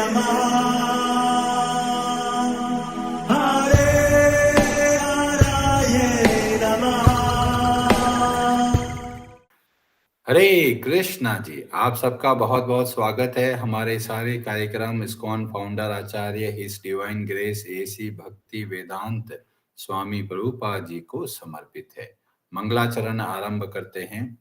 नमः हरे नारायण नमः। हरे कृष्णा जी, आप सबका बहुत बहुत स्वागत है। हमारे सारे कार्यक्रम इस्कॉन फाउंडर आचार्य हिज डिवाइन ग्रेस एसी भक्ति वेदांत स्वामी प्रभुपाद जी को समर्पित है। मंगलाचरण आरंभ करते हैं।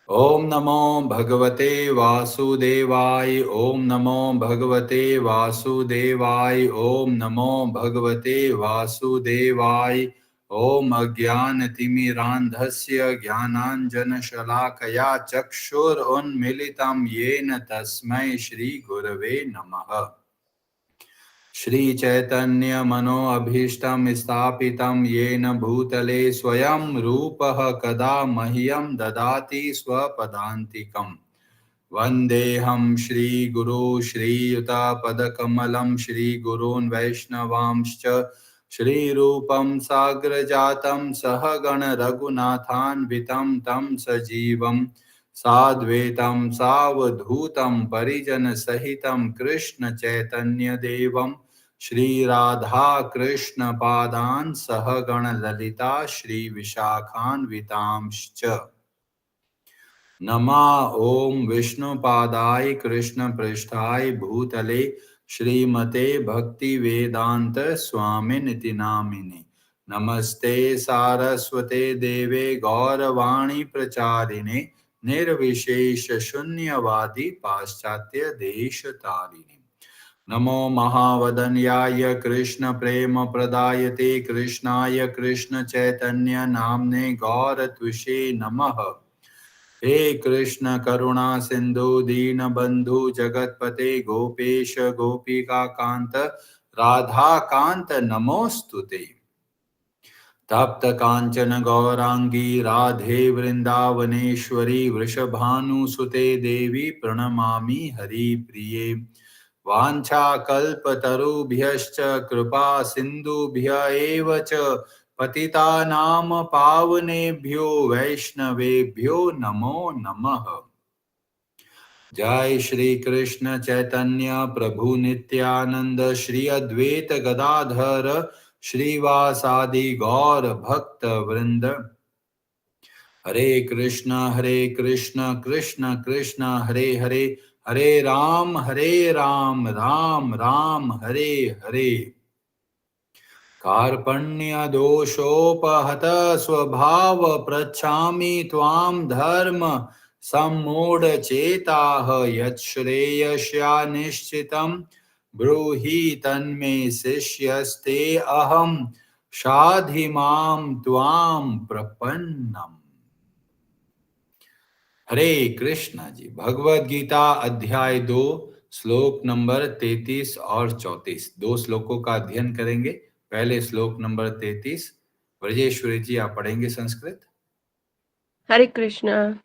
ओम नमो भगवते वासुदेवाय, ओम नमो भगवते वासुदेवाय, ओम नमो भगवते वासुदेवाय। ओम अज्ञानतिमिरान्धस्य ज्ञानाञ्जनशलाकया चक्षुरुन्मीलितं येन तस्मै श्रीगुरवे नमः। श्रीचैतन्यमनोऽभीष्टं स्थापितं येन भूतले स्वयं रूपः कदा मह्यं ददाति स्वपदान्तिकम्। वन्देऽहं श्रीगुरो श्रीयुतापदकमलं श्रीगुरून् वैष्णवांश्च श्रीरूपं साग्रजातं सहगण रघुनाथान्वितं तं सजीवं साद्वैतं सावधूतं परिजनसहितं कृष्ण चैतन्यदेवं श्रीराधा कृष्ण पादान् सहगण ललिता श्रीविशाखान्वितांश्च। नमा ओम विष्णुपादाय कृष्ण पृष्ठाय भूतले श्रीमते भक्ति वेदांत स्वामिनिति नामिने। नमस्ते सारस्वते देवे गौरवाणी प्रचारिणे निर्विशेष शून्यवादी पाश्चात्य देश तारिणे। नमो महावदन्याय कृष्ण प्रेम प्रदायते कृष्णाय कृष्ण चैतन्य नाम्ने गौरत्विषे नमः। हे कृष्ण करुणा सिंधु दीन बंधु जगतपते गोपेश गोपिका कांत राधा कांत नमोस्तुते। तप्त कांचन गौरांगी राधे वृंदावनेश्वरी वृषभानुसुते देवी प्रणमामि हरिप्रिये। वाञ्छाकल्पतरुभ्यश्च कृपा सिन्धुभ्य एव च पतितानां पावनेभ्यो वैष्णवेभ्यो नमो नमः। जय श्री कृष्ण चैतन्य प्रभु नित्यानंद श्री अद्वैत गदाधर श्रीवासादि गौर भक्त वृंद। हरे कृष्ण कृष्ण कृष्ण हरे हरे, हरे राम राम राम हरे हरे। कार्पण्य दोषोपहत स्वभाव पृच्छामि त्वां धर्म सम्मूढ़ चेताः यच्छ्रेयस्या निश्चितं ब्रूहि तन्मे शिष्यस्ते अहं शाधि मां त्वां प्रपन्नम्। हरे कृष्णा जी, भगवद गीता अध्याय 2 श्लोक नंबर 33 और 34 दो श्लोकों का अध्ययन करेंगे। पहले श्लोक नंबर 33 ब्रजेश्वरी जी आप पढ़ेंगे संस्कृत। हरे कृष्ण।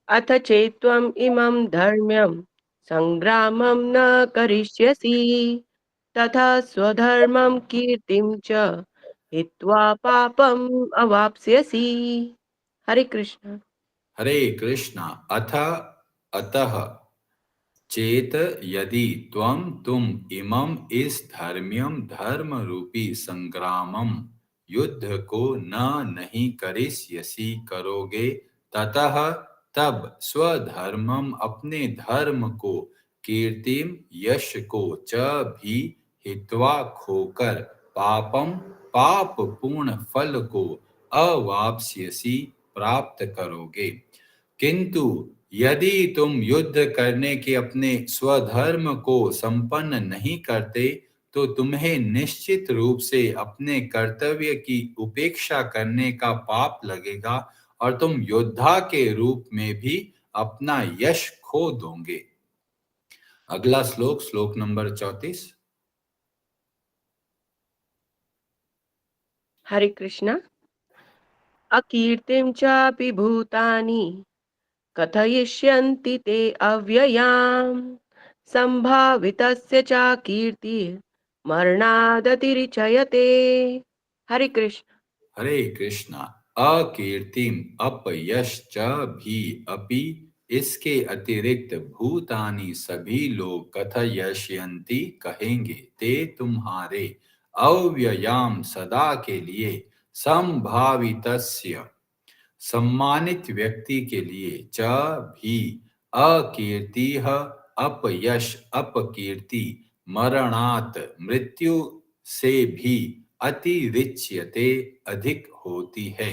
अथ चेत्त्वम् इमं धर्म्यं संग्रामं न करिष्यसि तथा स्वधर्मं कीर्तिं च हित्वा पापम् अवाप्स्यसि। हरे कृष्ण। हरे कृष्णा। अथ अतः चेत यदि तुम इमम इस धर्म्यम धर्म रूपी संग्रामम युद्ध को नहीं करिष्यसि करोगे, ततः तब स्वधर्मम अपने धर्म को, कीर्तिम यश को, च भी हित्वा खोकर, पापम पाप पूर्ण फल को, अवाप्स्यसि प्राप्त करोगे। किंतु यदि तुम युद्ध करने के अपने स्वधर्म को संपन्न नहीं करते, तो तुम्हें निश्चित रूप से अपने कर्तव्य की उपेक्षा करने का पाप लगेगा और तुम योद्धा के रूप में भी अपना यश खो दोगे। अगला श्लोक, श्लोक नंबर 34। हरे कृष्ण। अकीर्तिं चापि भूतानि कथयिष्यन्ति ते अव्ययाम् संभावितस्य च कीर्तिः मरणादतिरिच्यते। हरे कृष्ण। हरे कृष्णा। अकीर्तिम अपयश्च भी अपि इसके अतिरिक्त भूतानि सभी लोग कथयष्यन्ति कहेंगे, ते तुम्हारे अव्ययाम सदा के लिए संभावितस्य सम्मानित व्यक्ति के लिए च भी अकीर्तिः अपयश अपकीर्ति मरणात् मृत्यु से भी अतिरिच्यते अधिक होती है।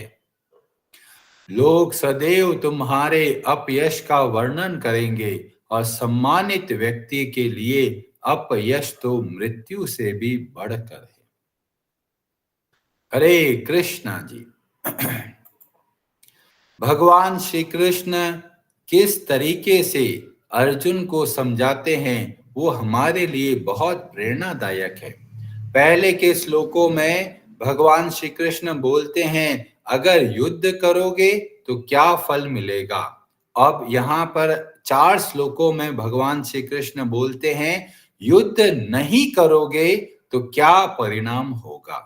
लोग सदैव तुम्हारे अपयश का वर्णन करेंगे और सम्मानित व्यक्ति के लिए अपयश तो मृत्यु से भी बढ़कर है। हरे कृष्णा जी। भगवान श्री कृष्ण किस तरीके से अर्जुन को समझाते हैं वो हमारे लिए बहुत प्रेरणादायक है। पहले के श्लोकों में भगवान श्री कृष्ण बोलते हैं अगर युद्ध करोगे तो क्या फल मिलेगा। अब यहाँ पर 4 श्लोकों में भगवान श्री कृष्ण बोलते हैं युद्ध नहीं करोगे तो क्या परिणाम होगा।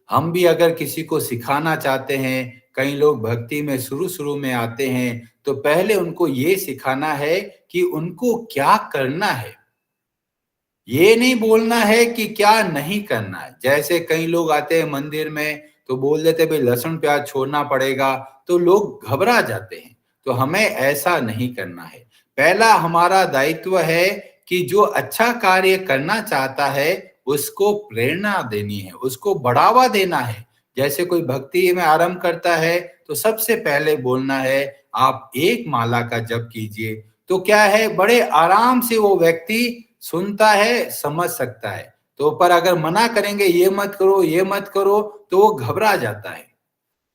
हम भी अगर किसी को सिखाना चाहते हैं, कई लोग भक्ति में शुरू में आते हैं तो पहले उनको ये सिखाना है कि उनको क्या करना है, ये नहीं बोलना है कि क्या नहीं करना है। जैसे कई लोग आते हैं मंदिर में तो बोल देते भाई लहसुन प्याज छोड़ना पड़ेगा, तो लोग घबरा जाते हैं। तो हमें ऐसा नहीं करना है। पहला हमारा दायित्व है कि जो अच्छा कार्य करना चाहता है उसको प्रेरणा देनी है, उसको बढ़ावा देना है। जैसे कोई भक्ति में आरंभ करता है तो सबसे पहले बोलना है आप 1 माला का जप कीजिए, तो क्या है बड़े आराम से वो व्यक्ति सुनता है, समझ सकता है। तो पर अगर मना करेंगे ये मत करो ये मत करो तो वो घबरा जाता है।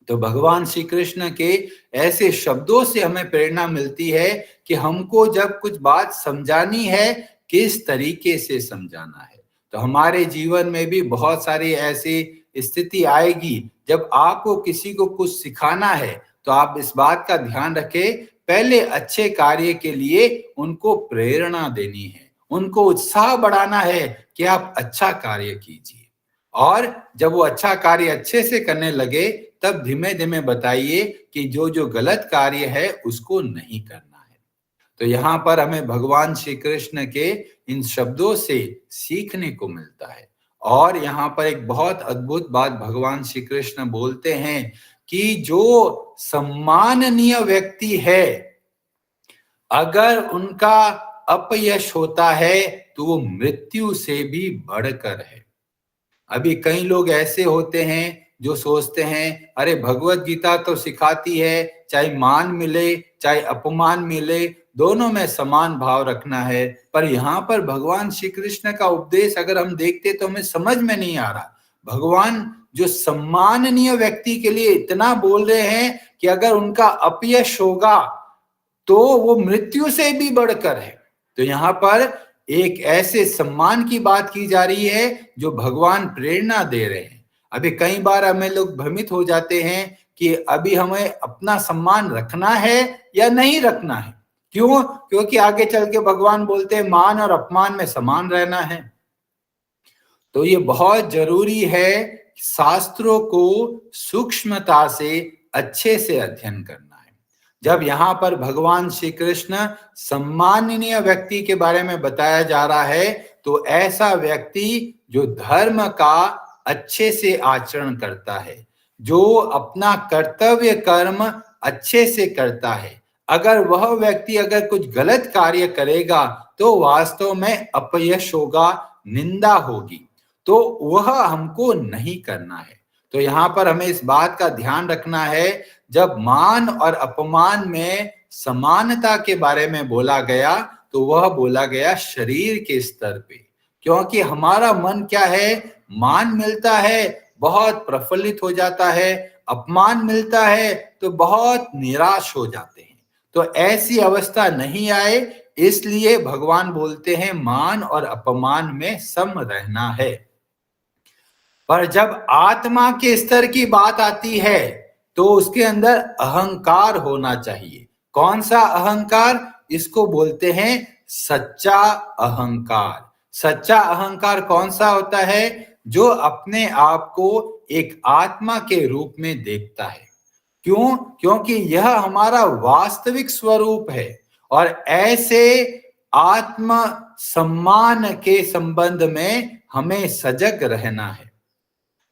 तो भगवान श्री कृष्ण के ऐसे शब्दों से हमें प्रेरणा मिलती है कि हमको जब कुछ बात समझानी है किस तरीके से समझाना है। तो हमारे जीवन में भी बहुत सारी ऐसी स्थिति आएगी जब आपको किसी को कुछ सिखाना है तो आप इस बात का ध्यान रखें पहले अच्छे कार्य के लिए उनको प्रेरणा देनी है, उनको उत्साह बढ़ाना है कि आप अच्छा कार्य कीजिए। और जब वो अच्छा कार्य अच्छे से करने लगे तब धीमे धीमे बताइए कि जो जो गलत कार्य है उसको नहीं करना है। तो यहाँ पर हमें भगवान श्री कृष्ण के इन शब्दों से सीखने को मिलता है। और यहाँ पर एक बहुत अद्भुत बात भगवान श्री कृष्ण बोलते हैं कि जो सम्माननीय व्यक्ति है अगर उनका अपयश होता है तो वो मृत्यु से भी बढ़कर है। अभी कई लोग ऐसे होते हैं जो सोचते हैं अरे भगवत गीता तो सिखाती है चाहे मान मिले चाहे अपमान मिले दोनों में समान भाव रखना है। पर यहाँ पर भगवान श्री कृष्ण का उपदेश अगर हम देखते तो हमें समझ में नहीं आ रहा। भगवान जो सम्माननीय व्यक्ति के लिए इतना बोल रहे हैं कि अगर उनका अपयश होगा तो वो मृत्यु से भी बढ़कर है। तो यहाँ पर एक ऐसे सम्मान की बात की जा रही है जो भगवान प्रेरणा दे रहे हैं। अभी कई बार हमें लोग भ्रमित हो जाते हैं कि अभी हमें अपना सम्मान रखना है या नहीं रखना है। क्यों? क्योंकि आगे चल के भगवान बोलते हैं मान और अपमान में समान रहना है। तो ये बहुत जरूरी है शास्त्रों को सूक्ष्मता से अच्छे से अध्ययन करना है। जब यहाँ पर भगवान श्री कृष्ण सम्माननीय व्यक्ति के बारे में बताया जा रहा है तो ऐसा व्यक्ति जो धर्म का अच्छे से आचरण करता है, जो अपना कर्तव्य कर्म अच्छे से करता है। अगर वह व्यक्ति अगर कुछ गलत कार्य करेगा तो वास्तव में अपयश होगा, निंदा होगी, तो वह हमको नहीं करना है। तो यहाँ पर हमें इस बात का ध्यान रखना है जब मान और अपमान में समानता के बारे में बोला गया तो वह बोला गया शरीर के स्तर पे। क्योंकि हमारा मन क्या है, मान मिलता है बहुत प्रफुल्लित हो जाता है, अपमान मिलता है तो बहुत निराश हो जाते हैं। तो ऐसी अवस्था नहीं आए इसलिए भगवान बोलते हैं मान और अपमान में सम रहना है। पर जब आत्मा के स्तर की बात आती है तो उसके अंदर अहंकार होना चाहिए। कौन सा अहंकार? इसको बोलते हैं सच्चा अहंकार। सच्चा अहंकार कौन सा होता है? जो अपने आप को एक आत्मा के रूप में देखता है। क्यों? क्योंकि यह हमारा वास्तविक स्वरूप है और ऐसे आत्म सम्मान के संबंध में हमें सजग रहना है।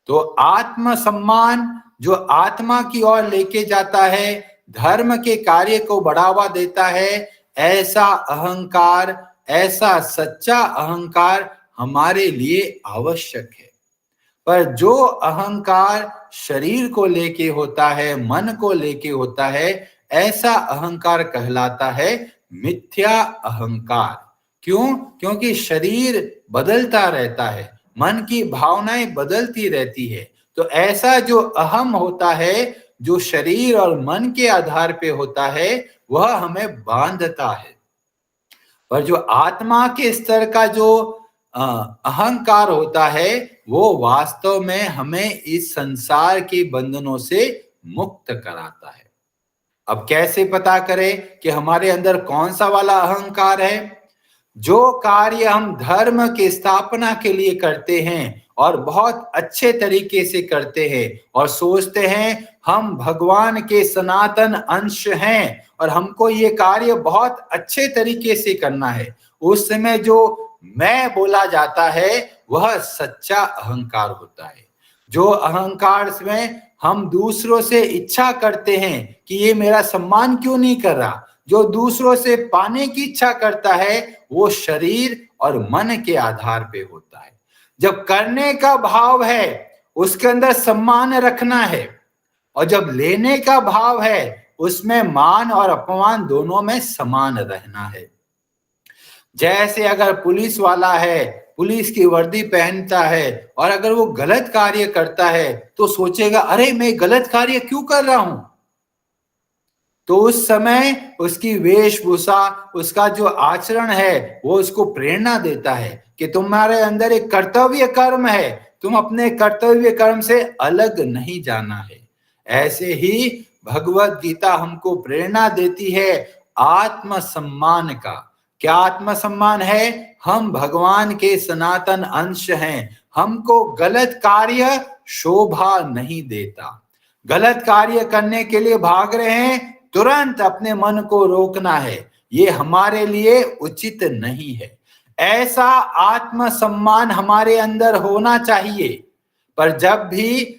तो आत्म सम्मान जो आत्मा की ओर लेके जाता है, धर्म के कार्य को बढ़ावा देता है, ऐसा अहंकार, ऐसा सच्चा अहंकार हमारे लिए आवश्यक है। पर जो अहंकार शरीर को लेके होता है, मन को लेके होता है, ऐसा अहंकार कहलाता है मिथ्या अहंकार। क्यों? क्योंकि शरीर बदलता रहता है, मन की भावनाएं बदलती रहती है। तो ऐसा जो अहम होता है, जो शरीर और मन के आधार पे होता है, वह हमें बांधता है। पर जो आत्मा के स्तर का जो अहंकार होता है, वो वास्तव में हमें इस संसार के बंधनों से मुक्त कराता है। अब कैसे पता करें कि हमारे अंदर कौन सा वाला अहंकार है? जो कार्य हम धर्म की स्थापना के लिए करते हैं और बहुत अच्छे तरीके से करते हैं और सोचते हैं हम भगवान के सनातन अंश हैं और हमको ये कार्य बहुत अच्छे तरीके से करना है, उस समय जो मैं बोला जाता है वह सच्चा अहंकार होता है। जो अहंकार में हम दूसरों से इच्छा करते हैं कि ये मेरा सम्मान क्यों नहीं कर रहा, जो दूसरों से पाने की इच्छा करता है, वो शरीर और मन के आधार पे होता है। जब करने का भाव है, उसके अंदर सम्मान रखना है, और जब लेने का भाव है, उसमें मान और अपमान दोनों में समान रहना है। जैसे अगर पुलिस वाला है, पुलिस की वर्दी पहनता है और अगर वो गलत कार्य करता है तो सोचेगा अरे मैं गलत कार्य क्यों कर रहा हूं। तो उस समय उसकी वेशभूषा, उसका जो आचरण है, वो उसको प्रेरणा देता है कि तुम्हारे अंदर एक कर्तव्य कर्म है, तुम अपने कर्तव्य कर्म से अलग नहीं जाना है। ऐसे ही भगवत गीता हमको प्रेरणा देती है आत्मसम्मान का। क्या आत्मसम्मान है? हम भगवान के सनातन अंश हैं, हमको गलत कार्य शोभा नहीं देता। गलत कार्य करने के लिए भाग रहे हैं, तुरंत अपने मन को रोकना है, ये हमारे लिए उचित नहीं है। ऐसा आत्मसम्मान हमारे अंदर होना चाहिए। पर जब भी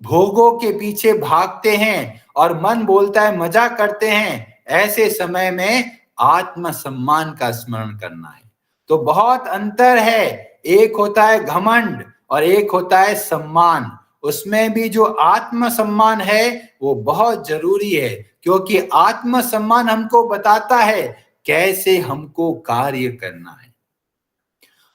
भोगों के पीछे भागते हैं और मन बोलता है मजा करते हैं, ऐसे समय में आत्मसम्मान का स्मरण करना है। तो बहुत अंतर है, एक होता है घमंड और एक होता है सम्मान। उसमें भी जो आत्मसम्मान है वो बहुत जरूरी है, क्योंकि आत्मसम्मान हमको बताता है कैसे हमको कार्य करना है।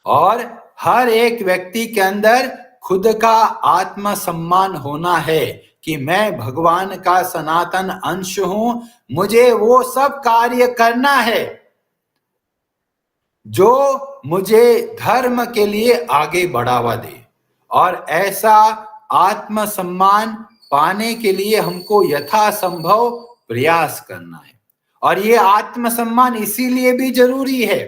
और हर एक व्यक्ति के अंदर खुद का आत्मसम्मान होना है कि मैं भगवान का सनातन अंश हूं, मुझे वो सब कार्य करना है जो मुझे धर्म के लिए आगे बढ़ावा दे। और ऐसा आत्मसम्मान पाने के लिए हमको यथासंभव प्रयास करना है। और ये आत्मसम्मान इसीलिए भी जरूरी है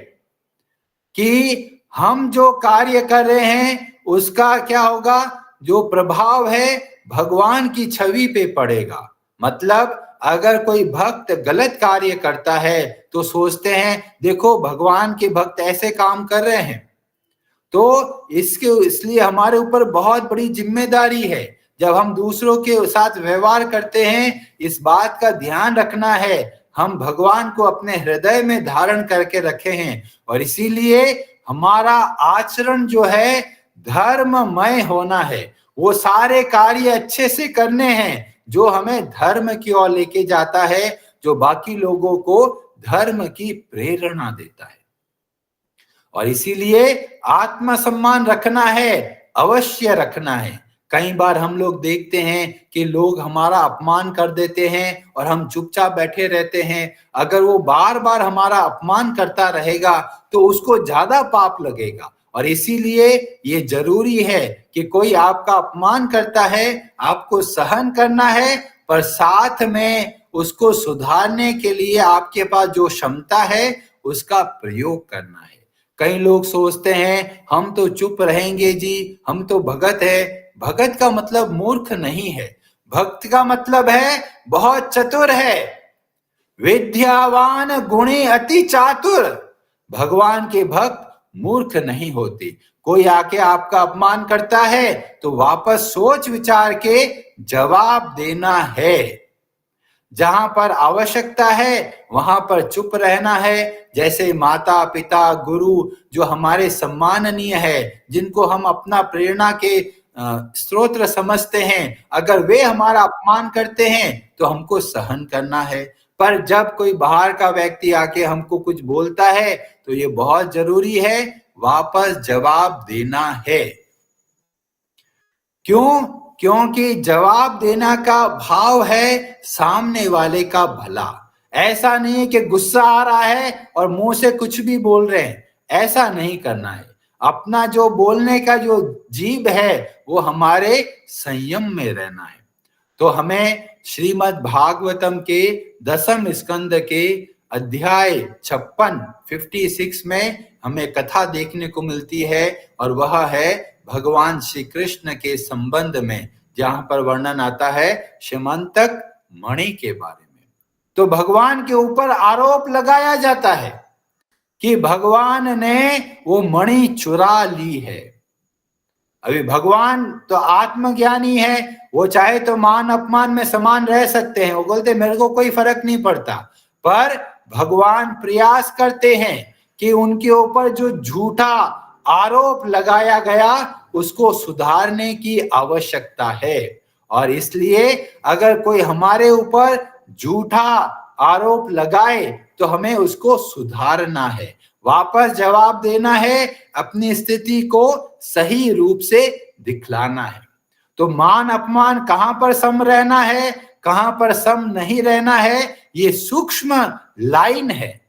कि हम जो कार्य कर रहे हैं उसका क्या होगा, जो प्रभाव है भगवान की छवि पे पड़ेगा। मतलब अगर कोई भक्त गलत कार्य करता है तो सोचते हैं देखो भगवान के भक्त ऐसे काम कर रहे हैं, तो इसलिए हमारे ऊपर बहुत बड़ी जिम्मेदारी है। जब हम दूसरों के साथ व्यवहार करते हैं, इस बात का ध्यान रखना है हम भगवान को अपने हृदय में धारण करके रखे हैं, और इसीलिए हमारा आचरण जो है धर्ममय होना है। वो सारे कार्य अच्छे से करने हैं जो हमें धर्म की ओर लेके जाता है, जो बाकी लोगों को धर्म की प्रेरणा देता है। और इसीलिए आत्मसम्मान रखना है, अवश्य रखना है। कई बार हम लोग देखते हैं कि लोग हमारा अपमान कर देते हैं और हम चुपचाप बैठे रहते हैं। अगर वो बार बार हमारा अपमान करता रहेगा तो उसको ज्यादा पाप लगेगा। और इसीलिए ये जरूरी है कि कोई आपका अपमान करता है, आपको सहन करना है, पर साथ में उसको सुधारने के लिए आपके पास जो क्षमता है उसका प्रयोग करना है। कई लोग सोचते हैं हम तो चुप रहेंगे जी, हम तो भगत है। भगत का मतलब मूर्ख नहीं है। भक्त का मतलब है बहुत चतुर है, विद्यावान गुणी अति चातुर। भगवान के भक्त मूर्ख नहीं होते। कोई आके आपका अपमान करता है तो वापस सोच विचार के जवाब देना है। जहां पर आवश्यकता है वहां पर चुप रहना है। जैसे माता पिता गुरु जो हमारे सम्माननीय है, जिनको हम अपना प्रेरणा के स्रोत समझते हैं, अगर वे हमारा अपमान करते हैं तो हमको सहन करना है। पर जब कोई बाहर का व्यक्ति आके हमको कुछ बोलता है तो ये बहुत जरूरी है, वापस जवाब देना है। क्यों? क्योंकि जवाब देना का भाव है सामने वाले का भला। ऐसा नहीं है कि गुस्सा आ रहा है और मुंह से कुछ भी बोल रहे हैं, ऐसा नहीं करना है। अपना जो बोलने का जो जीभ है वो हमारे संयम में रहना है। तो हमें श्रीमद् भागवतम के 10वें स्कंद के अध्याय 56 में हमें कथा देखने को मिलती है, और वह है भगवान श्री कृष्ण के संबंध में, जहां पर वर्णन आता है श्यमंतक मणि के बारे में। तो भगवान के ऊपर आरोप लगाया जाता है कि भगवान ने वो मणि चुरा ली है। अभी भगवान तो आत्मज्ञानी है, वो चाहे तो मान अपमान में समान रह सकते हैं, वो बोलते मेरे को कोई फर्क नहीं पड़ता। पर भगवान प्रयास करते हैं कि उनके ऊपर जो झूठा आरोप लगाया गया उसको सुधारने की आवश्यकता है। और इसलिए अगर कोई हमारे ऊपर झूठा आरोप लगाए तो हमें उसको सुधारना है, वापस जवाब देना है, अपनी स्थिति को सही रूप से दिखलाना है। तो मान अपमान कहां पर सम रहना है, कहां पर सम नहीं रहना है, ये सूक्ष्म लाइन है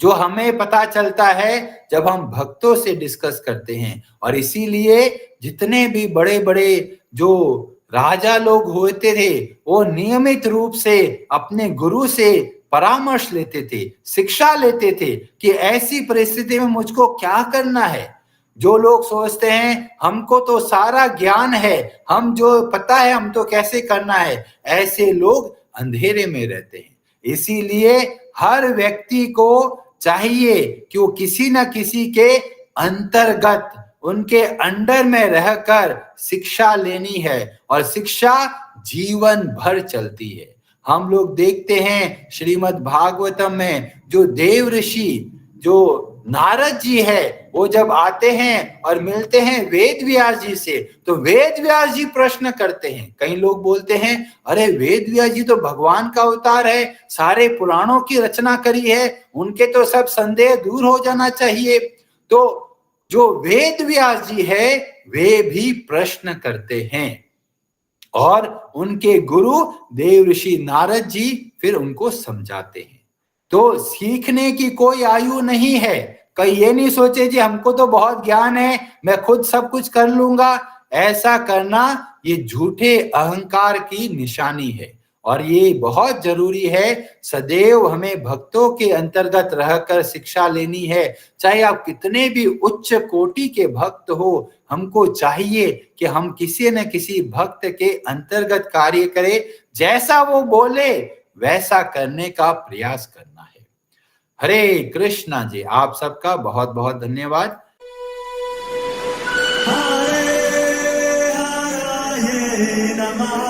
जो हमें पता चलता है जब हम भक्तों से डिस्कस करते हैं। और इसीलिए जितने भी बड़े बड़े जो राजा लोग होते थे वो नियमित रूप से अपने गुरु से परामर्श लेते थे, शिक्षा लेते थे कि ऐसी परिस्थिति में मुझको क्या करना है। जो लोग सोचते हैं हमको तो सारा ज्ञान है, हम जो पता है हम तो कैसे करना है, ऐसे लोग अंधेरे में रहते हैं। इसीलिए हर व्यक्ति को चाहिए कि वो किसी न किसी के अंतर्गत, उनके अंडर में रहकर शिक्षा लेनी है, और शिक्षा जीवन भर चलती है। हम लोग देखते हैं श्रीमद् भागवतम में जो देव ऋषि जो नारद जी है वो जब आते हैं और मिलते हैं वेद व्यास जी से, तो वेद व्यास जी प्रश्न करते हैं। कई लोग बोलते हैं अरे वेद व्यास जी तो भगवान का अवतार है, सारे पुराणों की रचना करी है, उनके तो सब संदेह दूर हो जाना चाहिए। तो जो वेद व्यास जी है वे भी प्रश्न करते हैं, और उनके गुरु देव ऋषि नारद जी फिर उनको समझाते हैं। तो सीखने की कोई आयु नहीं है। कहीं ये नहीं सोचे जी हमको तो बहुत ज्ञान है, मैं खुद सब कुछ कर लूंगा। ऐसा करना ये झूठे अहंकार की निशानी है, और ये बहुत जरूरी है। सदैव हमें भक्तों के अंतर्गत रहकर शिक्षा लेनी है। चाहे आप कितने भी उच्च कोटि के भक्त हो, हमको चाहिए कि हम किसी न किसी भक्त के अंतर्गत कार्य करें, जैसा वो बोले वैसा करने का प्रयास करना है। हरे कृष्णा जी, आप सबका बहुत बहुत धन्यवाद। हरे हरे नमः।